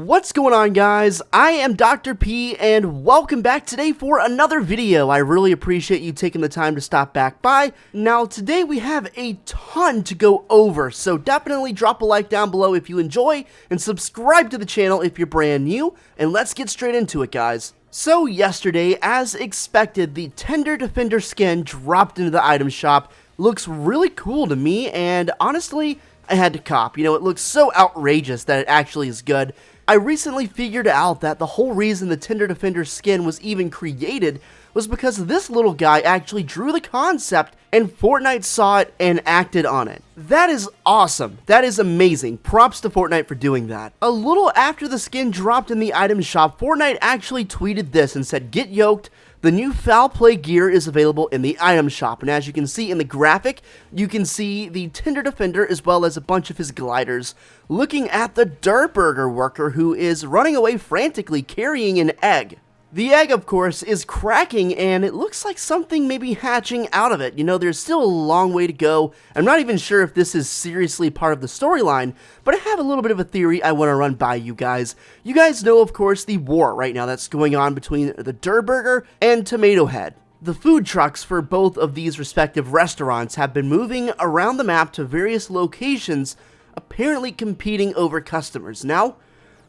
What's going on, guys? I am Dr. P and welcome back today for another video. I really appreciate you taking the time to stop back by. Now today we have a ton to go over, so definitely drop a like down below if you enjoy and subscribe to the channel if you're brand new, and let's get straight into it, guys. So yesterday, as expected, the Tender Defender skin dropped into the item shop. Looks really cool to me, and honestly, I had to cop. You know, it looks so outrageous that it actually is good. I recently figured out that the whole reason the Tender Defender skin was even created was because this little guy actually drew the concept and Fortnite saw it and acted on it. That is awesome. That is amazing. Props to Fortnite for doing that. A little after the skin dropped in the item shop, Fortnite actually tweeted this and said, "Get yoked. The new foul play gear is available in the item shop," and as you can see in the graphic, you can see the Tender Defender as well as a bunch of his gliders looking at the Burger worker who is running away frantically carrying an egg. The egg, of course, is cracking, and it looks like something may be hatching out of it. You know, there's still a long way to go. I'm not even sure if this is seriously part of the storyline, but I have a little bit of a theory I want to run by you guys. You guys know, of course, the war right now that's going on between the Burger and Tomato Head. The food trucks for both of these respective restaurants have been moving around the map to various locations, apparently competing over customers. Now,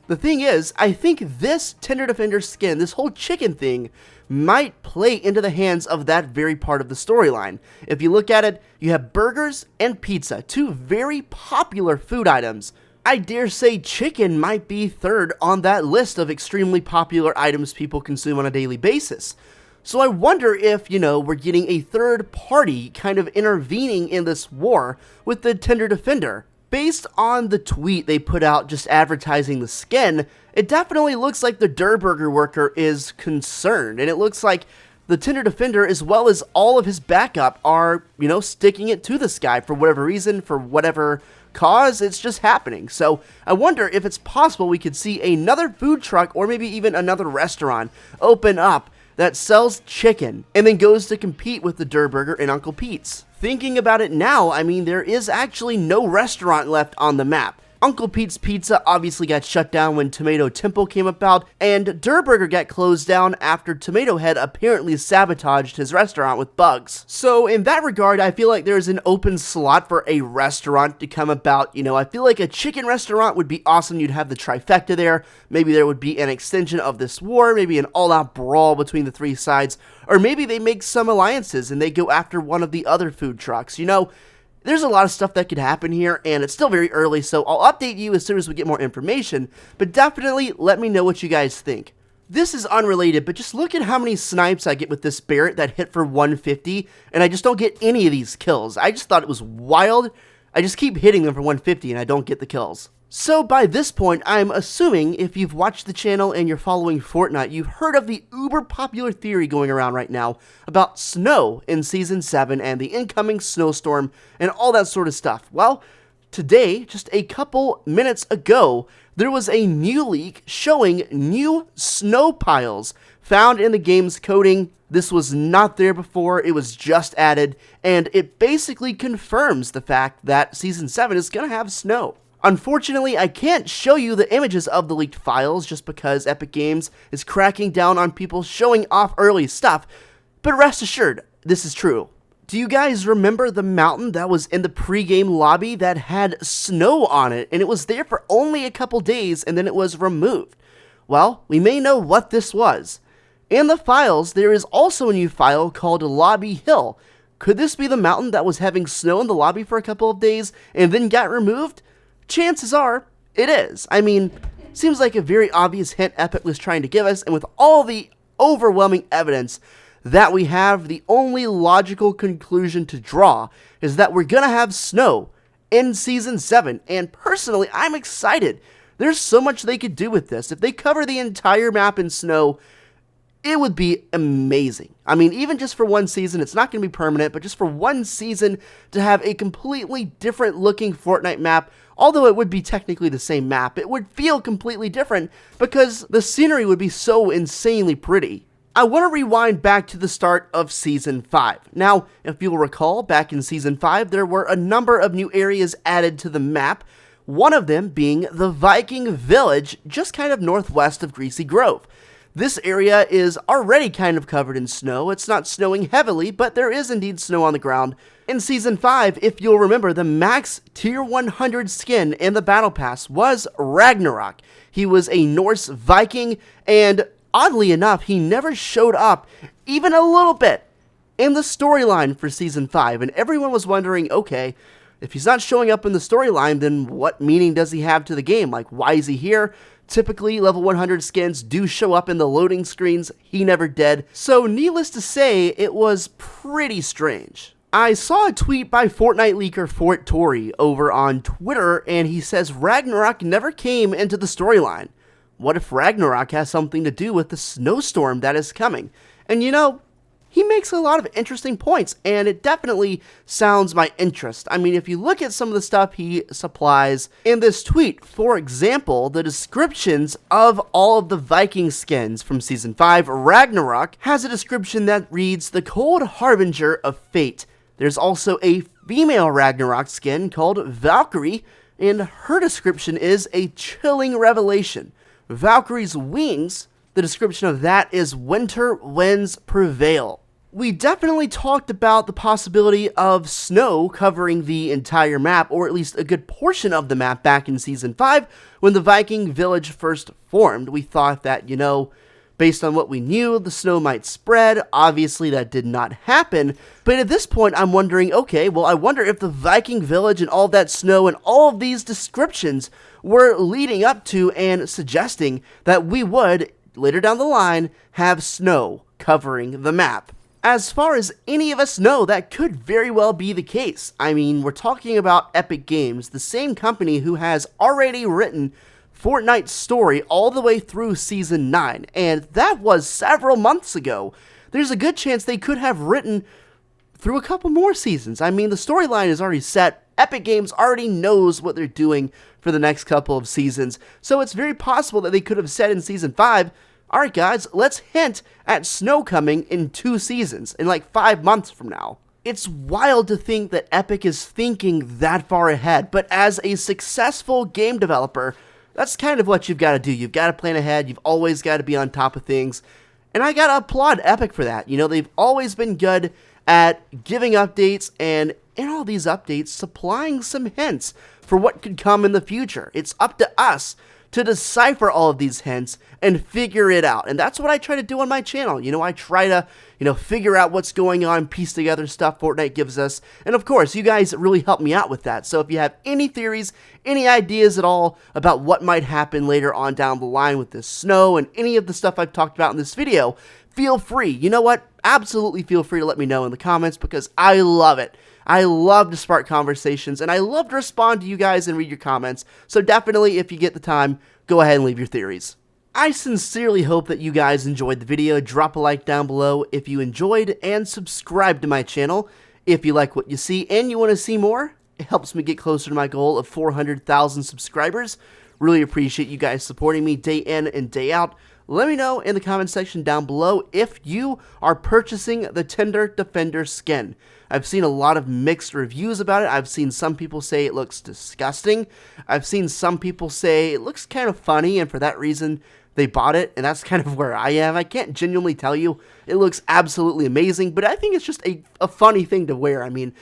the thing is, I think this Tender Defender skin, this whole chicken thing, might play into the hands of that very part of the storyline. If you look at it, you have burgers and pizza, two very popular food items. I dare say chicken might be third on that list of extremely popular items people consume on a daily basis. So I wonder if, you know, we're getting a third party kind of intervening in this war with the Tender Defender. Based on the tweet they put out just advertising the skin, it definitely looks like the Burger worker is concerned, and it looks like the Tender Defender as well as all of his backup are, you know, sticking it to this guy for whatever reason, for whatever cause. It's just happening. So I wonder if it's possible we could see another food truck or maybe even another restaurant open up that sells chicken and then goes to compete with the Burger and Uncle Pete's. Thinking about it now, I mean, there is actually no restaurant left on the map. Uncle Pete's Pizza obviously got shut down when Tomato Temple came about, and Burger got closed down after Tomato Head apparently sabotaged his restaurant with bugs. So in that regard, I feel like there's an open slot for a restaurant to come about. You know, I feel like a chicken restaurant would be awesome. You'd have the trifecta there. Maybe there would be an extension of this war, maybe an all-out brawl between the three sides, or maybe they make some alliances and they go after one of the other food trucks. You know, there's a lot of stuff that could happen here, and it's still very early, so I'll update you as soon as we get more information, but definitely let me know what you guys think. This is unrelated, but just look at how many snipes I get with this Barrett that hit for 150, and I just don't get any of these kills. I just thought it was wild. I just keep hitting them for 150, and I don't get the kills. So by this point, I'm assuming if you've watched the channel and you're following Fortnite, you've heard of the uber popular theory going around right now about snow in Season 7 and the incoming snowstorm and all that sort of stuff. Well, today, just a couple minutes ago, there was a new leak showing new snow piles found in the game's coding. This was not there before, it was just added, and it basically confirms the fact that Season 7 is going to have snow. Unfortunately, I can't show you the images of the leaked files just because Epic Games is cracking down on people showing off early stuff, but rest assured, this is true. Do you guys remember the mountain that was in the pre-game lobby that had snow on it, and it was there for only a couple days and then it was removed? Well, we may know what this was. In the files, there is also a new file called Lobby Hill. Could this be the mountain that was having snow in the lobby for a couple of days and then got removed? Chances are, it is. I mean, seems like a very obvious hint Epic was trying to give us, and with all the overwhelming evidence that we have, the only logical conclusion to draw is that we're gonna have snow in Season 7, and personally, I'm excited. There's so much they could do with this. If they cover the entire map in snow, it would be amazing. I mean, even just for one season, it's not going to be permanent, but just for one season to have a completely different looking Fortnite map, although it would be technically the same map, it would feel completely different because the scenery would be so insanely pretty. I want to rewind back to the start of Season 5. Now, if you'll recall, back in Season 5, there were a number of new areas added to the map. one of them being the Viking Village, just kind of northwest of Greasy Grove. This area is already kind of covered in snow. It's not snowing heavily, but there is indeed snow on the ground. In Season 5, if you'll remember, the max Tier 100 skin in the Battle Pass was Ragnarok. He was a Norse Viking, and oddly enough, he never showed up even a little bit in the storyline for Season 5, and everyone was wondering, okay, if he's not showing up in the storyline, then what meaning does he have to the game? Like, why is he here? Typically, level 100 skins do show up in the loading screens. He never did. So, needless to say, it was pretty strange. I saw a tweet by Fortnite leaker Forttori over on Twitter, and he says Ragnarok never came into the storyline. What if Ragnarok has something to do with the snowstorm that is coming? And you know, he makes a lot of interesting points, and it definitely sounds my interest. I mean, if you look at some of the stuff he supplies in this tweet, for example, the descriptions of all of the Viking skins from Season 5, Ragnarok has a description that reads, "The Cold Harbinger of Fate." There's also a female Ragnarok skin called Valkyrie, and her description is a chilling revelation. Valkyrie's wings, the description of that is "Winter winds prevail." We definitely talked about the possibility of snow covering the entire map, or at least a good portion of the map back in Season 5 when the Viking Village first formed. We thought that, you know, based on what we knew, the snow might spread. Obviously, that did not happen. But at this point, I'm wondering, okay, well, I wonder if the Viking Village and all that snow and all of these descriptions were leading up to and suggesting that we would, later down the line, have snow covering the map. As far as any of us know, that could very well be the case. I mean, we're talking about Epic Games, the same company who has already written Fortnite's story all the way through Season 9, and that was several months ago. There's a good chance they could have written through a couple more seasons. I mean, the storyline is already set. Epic Games already knows what they're doing for the next couple of seasons, so it's very possible that they could have said in Season 5, alright guys, let's hint at snow coming in 2 seasons, in like 5 months from now. It's wild to think that Epic is thinking that far ahead, but as a successful game developer, that's kind of what you've got to do. You've got to plan ahead, you've always got to be on top of things, and I gotta applaud Epic for that. You know, they've always been good at giving updates, and in all these updates, supplying some hints for what could come in the future. It's up to us to decipher all of these hints and figure it out. And that's what I try to do on my channel. You know, I try to, figure out what's going on, piece together stuff Fortnite gives us. And of course, you guys really help me out with that. So if you have any theories, any ideas at all about what might happen later on down the line with this snow and any of the stuff I've talked about in this video, feel free. You know what? Absolutely feel free to let me know in the comments because I love it. I love to spark conversations, and I love to respond to you guys and read your comments, so definitely, if you get the time, go ahead and leave your theories. I sincerely hope that you guys enjoyed the video. Drop a like down below if you enjoyed, and subscribe to my channel if you like what you see and you want to see more. It helps me get closer to my goal of 400,000 subscribers. Really appreciate you guys supporting me day in and day out. Let me know in the comment section down below if you are purchasing the Tender Defender skin. I've seen a lot of mixed reviews about it. I've seen some people say it looks disgusting. I've seen some people say it looks kind of funny, and for that reason, they bought it, and that's kind of where I am. I can't genuinely tell you it looks absolutely amazing, but I think it's just a funny thing to wear. I mean,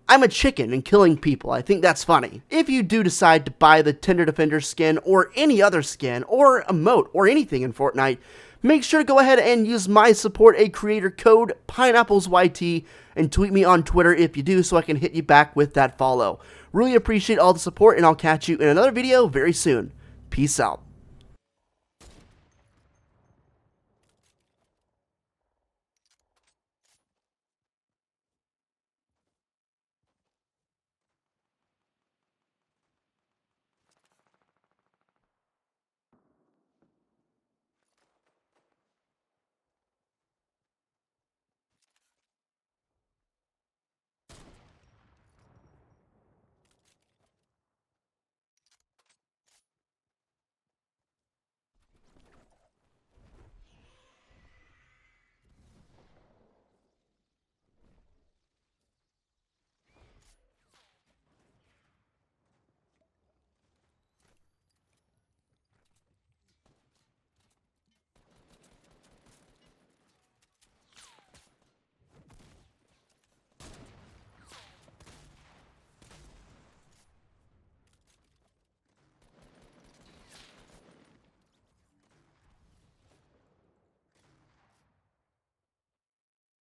I'm a chicken and killing people. I think that's funny. If you do decide to buy the Tender Defender skin or any other skin or emote or anything in Fortnite, make sure to go ahead and use my support a creator code PineapplezYT and tweet me on Twitter if you do so I can hit you back with that follow. Really appreciate all the support, and I'll catch you in another video very soon. Peace out.